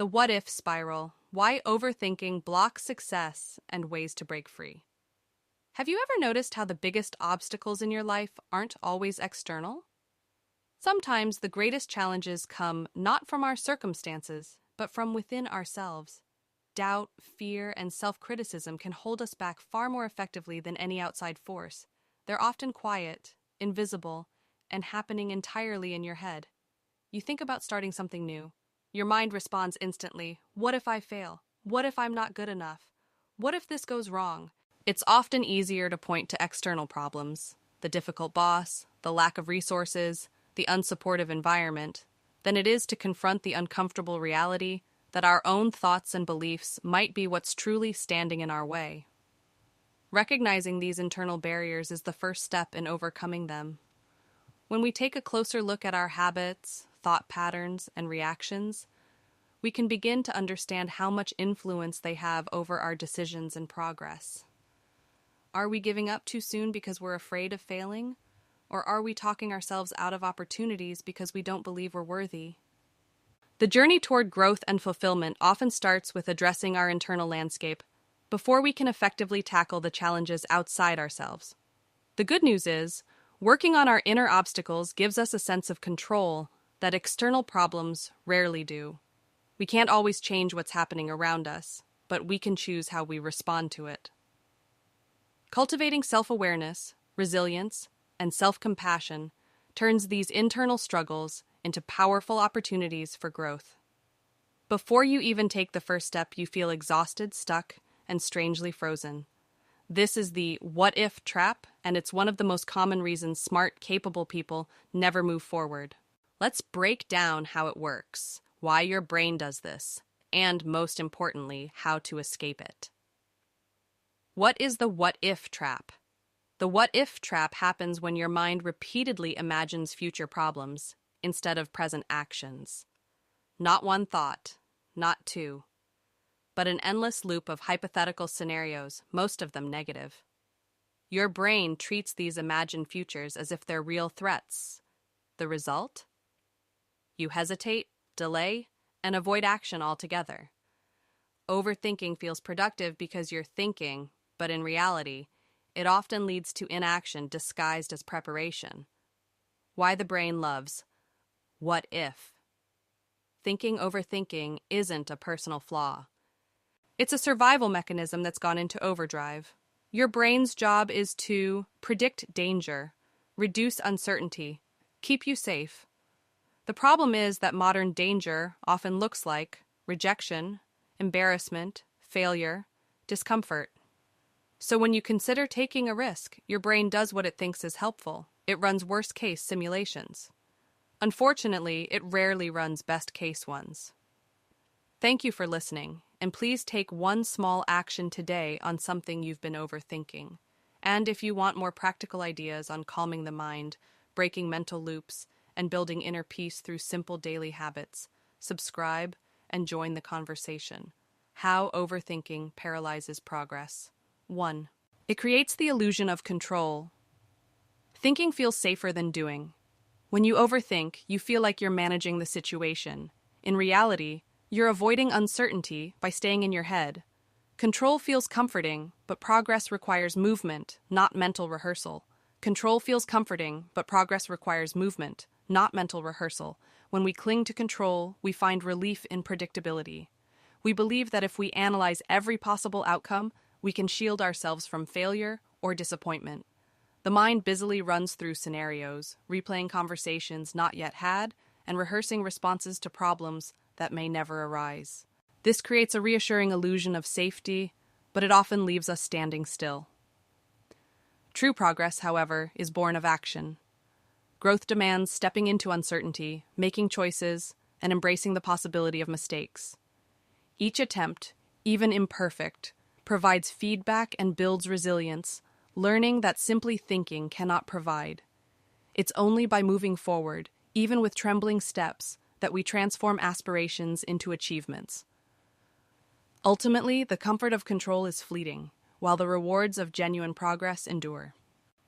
The what if spiral, why overthinking blocks success and ways to break free. Have you ever noticed how the biggest obstacles in your life aren't always external? Sometimes the greatest challenges come not from our circumstances, but from within ourselves. Doubt, fear, and self-criticism can hold us back far more effectively than any outside force. They're often quiet, invisible, and happening entirely in your head. You think about starting something new. Your mind responds instantly, what if I fail? What if I'm not good enough? What if this goes wrong? It's often easier to point to external problems, the difficult boss, the lack of resources, the unsupportive environment, than it is to confront the uncomfortable reality that our own thoughts and beliefs might be what's truly standing in our way. Recognizing these internal barriers is the first step in overcoming them. When we take a closer look at our habits, thought patterns, and reactions, we can begin to understand how much influence they have over our decisions and progress. Are we giving up too soon because we're afraid of failing? Or are we talking ourselves out of opportunities because we don't believe we're worthy? The journey toward growth and fulfillment often starts with addressing our internal landscape before we can effectively tackle the challenges outside ourselves. The good news is, working on our inner obstacles gives us a sense of control that external problems rarely do. We can't always change what's happening around us, but we can choose how we respond to it. Cultivating self-awareness, resilience, and self-compassion turns these internal struggles into powerful opportunities for growth. Before you even take the first step, you feel exhausted, stuck, and strangely frozen. This is the what-if trap, and it's one of the most common reasons smart, capable people never move forward. Let's break down how it works, why your brain does this, and most importantly, how to escape it. What is the what-if trap? The what-if trap happens when your mind repeatedly imagines future problems instead of present actions. Not one thought, not two, but an endless loop of hypothetical scenarios, most of them negative. Your brain treats these imagined futures as if they're real threats. The result? You hesitate, delay, and avoid action altogether. Overthinking feels productive because you're thinking, but in reality, it often leads to inaction disguised as preparation. Why the brain loves what if. Overthinking isn't a personal flaw. It's a survival mechanism that's gone into overdrive. Your brain's job is to predict danger, reduce uncertainty, keep you safe. The problem is that modern danger often looks like rejection, embarrassment, failure, discomfort. So when you consider taking a risk, your brain does what it thinks is helpful. It runs worst-case simulations. Unfortunately, it rarely runs best-case ones. Thank you for listening, and please take one small action today on something you've been overthinking. And if you want more practical ideas on calming the mind, breaking mental loops, and building inner peace through simple daily habits, subscribe and join the conversation. How overthinking paralyzes progress. 1. It creates the illusion of control. Thinking feels safer than doing. When you overthink, you feel like you're managing the situation. In reality, you're avoiding uncertainty by staying in your head. Control feels comforting, but progress requires movement, not mental rehearsal. Control feels comforting, but progress requires movement, not mental rehearsal. When we cling to control, we find relief in predictability. We believe that if we analyze every possible outcome, we can shield ourselves from failure or disappointment. The mind busily runs through scenarios, replaying conversations not yet had, and rehearsing responses to problems that may never arise. This creates a reassuring illusion of safety, but it often leaves us standing still. True progress, however, is born of action. Growth demands stepping into uncertainty, making choices, and embracing the possibility of mistakes. Each attempt, even imperfect, provides feedback and builds resilience, learning that simply thinking cannot provide. It's only by moving forward, even with trembling steps, that we transform aspirations into achievements. Ultimately, the comfort of control is fleeting, while the rewards of genuine progress endure.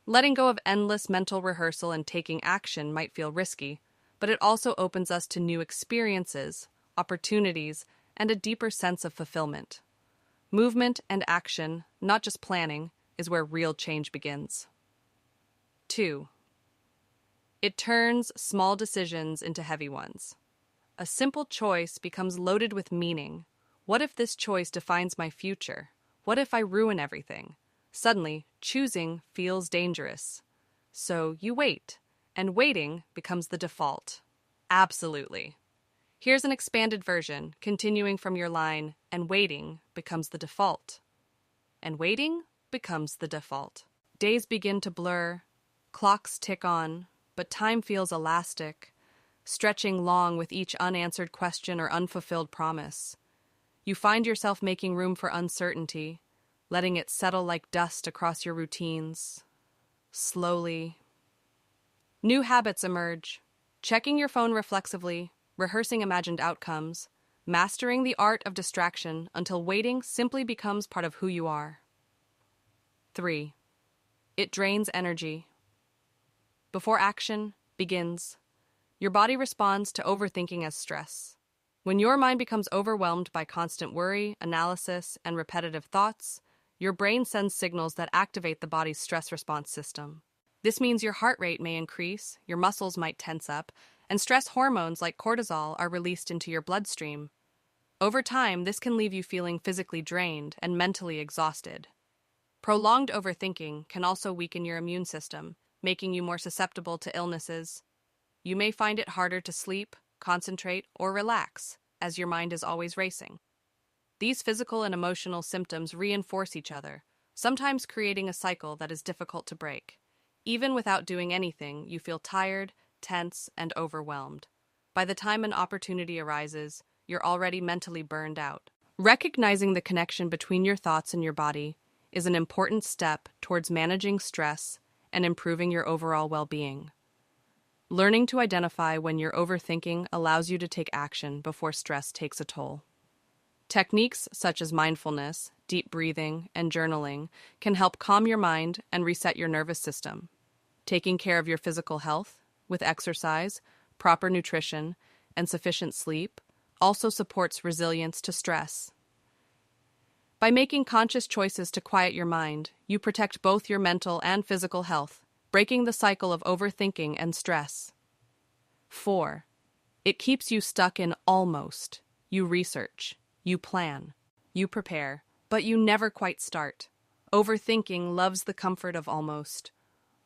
Letting go of endless mental rehearsal and taking action might feel risky, but it also opens us to new experiences, opportunities, and a deeper sense of fulfillment. Movement and action, not just planning, is where real change begins. 2. It turns small decisions into heavy ones. A simple choice becomes loaded with meaning. What if this choice defines my future? What if I ruin everything? Suddenly, choosing feels dangerous. So you wait, and waiting becomes the default. Absolutely. Here's an expanded version, continuing from your line, and waiting becomes the default. And waiting becomes the default. Days begin to blur, clocks tick on, but time feels elastic, stretching long with each unanswered question or unfulfilled promise. You find yourself making room for uncertainty, letting it settle like dust across your routines. Slowly. New habits emerge. Checking your phone reflexively, rehearsing imagined outcomes, mastering the art of distraction until waiting simply becomes part of who you are. 3. It drains energy. Before action begins, your body responds to overthinking as stress. When your mind becomes overwhelmed by constant worry, analysis, and repetitive thoughts, your brain sends signals that activate the body's stress response system. This means your heart rate may increase, your muscles might tense up, and stress hormones like cortisol are released into your bloodstream. Over time, this can leave you feeling physically drained and mentally exhausted. Prolonged overthinking can also weaken your immune system, making you more susceptible to illnesses. You may find it harder to sleep, concentrate, or relax, as your mind is always racing. These physical and emotional symptoms reinforce each other, sometimes creating a cycle that is difficult to break. Even without doing anything, you feel tired, tense, and overwhelmed. By the time an opportunity arises, you're already mentally burned out. Recognizing the connection between your thoughts and your body is an important step towards managing stress and improving your overall well-being. Learning to identify when you're overthinking allows you to take action before stress takes a toll. Techniques such as mindfulness, deep breathing, and journaling can help calm your mind and reset your nervous system. Taking care of your physical health, with exercise, proper nutrition, and sufficient sleep, also supports resilience to stress. By making conscious choices to quiet your mind, you protect both your mental and physical health, breaking the cycle of overthinking and stress. 4. It keeps you stuck in almost. You research, you plan, you prepare, but you never quite start. Overthinking loves the comfort of almost.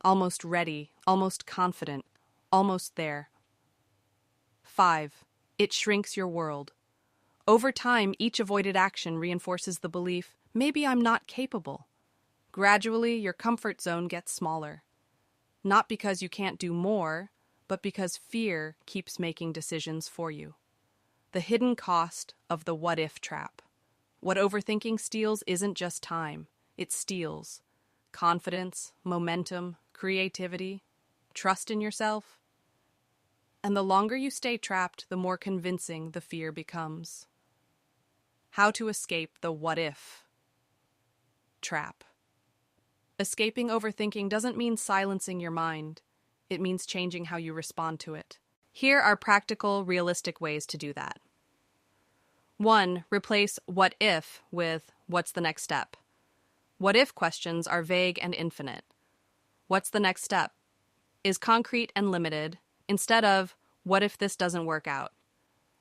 Almost ready, almost confident, almost there. 5. It shrinks your world. Over time, each avoided action reinforces the belief, maybe I'm not capable. Gradually, your comfort zone gets smaller. Not because you can't do more, but because fear keeps making decisions for you. The hidden cost of the what-if trap. What overthinking steals isn't just time, it steals confidence, momentum, creativity, trust in yourself. And the longer you stay trapped, the more convincing the fear becomes. How to escape the what-if trap. Escaping overthinking doesn't mean silencing your mind. It means changing how you respond to it. Here are practical, realistic ways to do that. 1. Replace what if with what's the next step. What if questions are vague and infinite. What's the next step is concrete and limited, instead of what if this doesn't work out.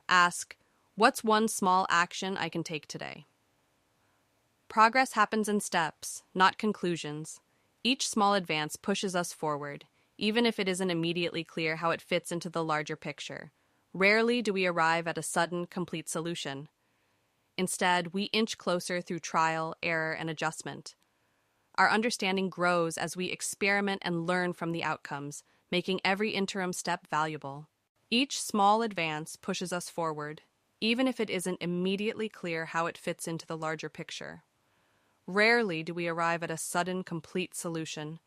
Ask, what's one small action I can take today? Progress happens in steps, not conclusions. Each small advance pushes us forward, even if it isn't immediately clear how it fits into the larger picture. Rarely do we arrive at a sudden, complete solution. Instead, we inch closer through trial, error, and adjustment. Our understanding grows as we experiment and learn from the outcomes, making every interim step valuable. Each small advance pushes us forward, even if it isn't immediately clear how it fits into the larger picture. Rarely do we arrive at a sudden, complete solution.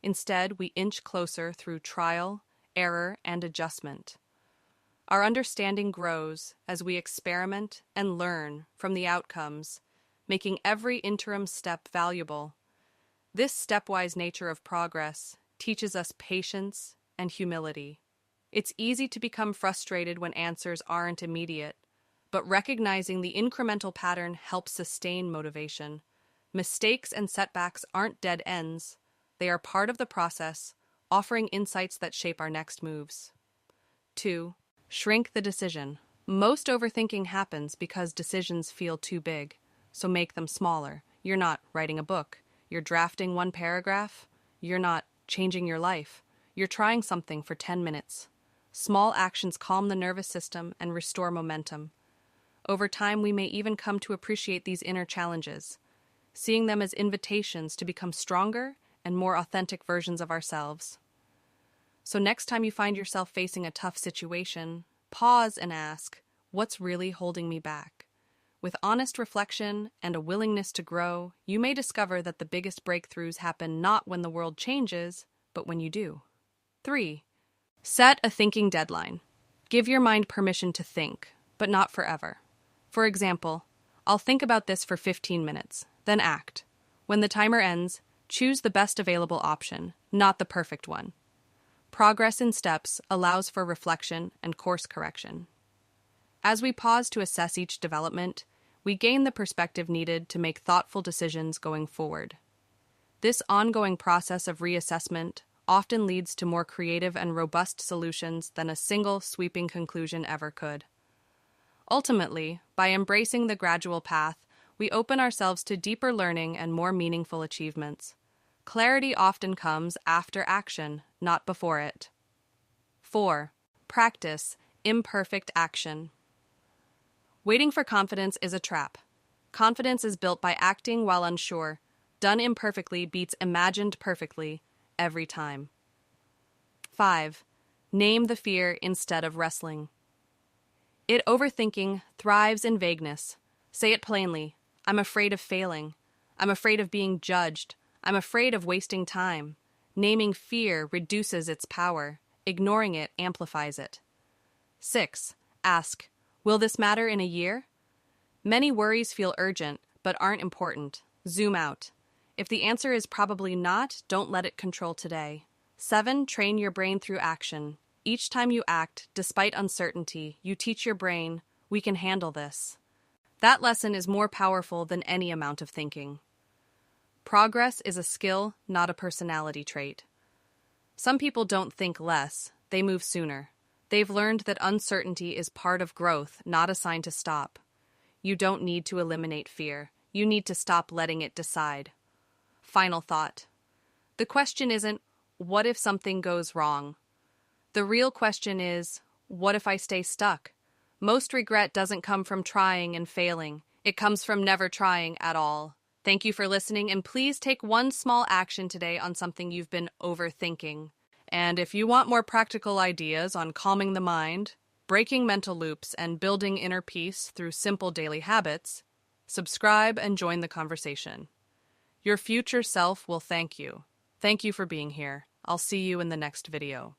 Instead, we inch closer through trial, error, and adjustment. Our understanding grows as we experiment and learn from the outcomes, making every interim step valuable. This stepwise nature of progress teaches us patience and humility. It's easy to become frustrated when answers aren't immediate, but recognizing the incremental pattern helps sustain motivation. Mistakes and setbacks aren't dead ends. They are part of the process, offering insights that shape our next moves. 2. Shrink the decision. Most overthinking happens because decisions feel too big, so make them smaller. You're not writing a book. You're drafting one paragraph. You're not changing your life. You're trying something for 10 minutes. Small actions calm the nervous system and restore momentum. Over time, we may even come to appreciate these inner challenges, seeing them as invitations to become stronger and more authentic versions of ourselves. So next time you find yourself facing a tough situation, pause and ask, what's really holding me back? With honest reflection and a willingness to grow, you may discover that the biggest breakthroughs happen not when the world changes, but when you do. 3. Set a thinking deadline. Give your mind permission to think, but not forever. For example, I'll think about this for 15 minutes, then act. When the timer ends, choose the best available option, not the perfect one. Progress in steps allows for reflection and course correction. As we pause to assess each development, we gain the perspective needed to make thoughtful decisions going forward. This ongoing process of reassessment often leads to more creative and robust solutions than a single sweeping conclusion ever could. Ultimately, by embracing the gradual path, we open ourselves to deeper learning and more meaningful achievements. Clarity often comes after action, not before it. 4. Practice imperfect action. Waiting for confidence is a trap. Confidence is built by acting while unsure. Done imperfectly beats imagined perfectly every time. 5. Name the fear instead of wrestling. Overthinking thrives in vagueness. Say it plainly. I'm afraid of failing. I'm afraid of being judged. I'm afraid of wasting time. Naming fear reduces its power. Ignoring it amplifies it. 6. Ask, will this matter in a year? Many worries feel urgent, but aren't important. Zoom out. If the answer is probably not, don't let it control today. 7. Train your brain through action. Each time you act, despite uncertainty, you teach your brain, we can handle this. That lesson is more powerful than any amount of thinking. Progress is a skill, not a personality trait. Some people don't think less, they move sooner. They've learned that uncertainty is part of growth, not a sign to stop. You don't need to eliminate fear. You need to stop letting it decide. Final thought. The question isn't, what if something goes wrong? The real question is, what if I stay stuck? Most regret doesn't come from trying and failing. It comes from never trying at all. Thank you for listening, and please take one small action today on something you've been overthinking. And if you want more practical ideas on calming the mind, breaking mental loops, and building inner peace through simple daily habits, subscribe and join the conversation. Your future self will thank you. Thank you for being here. I'll see you in the next video.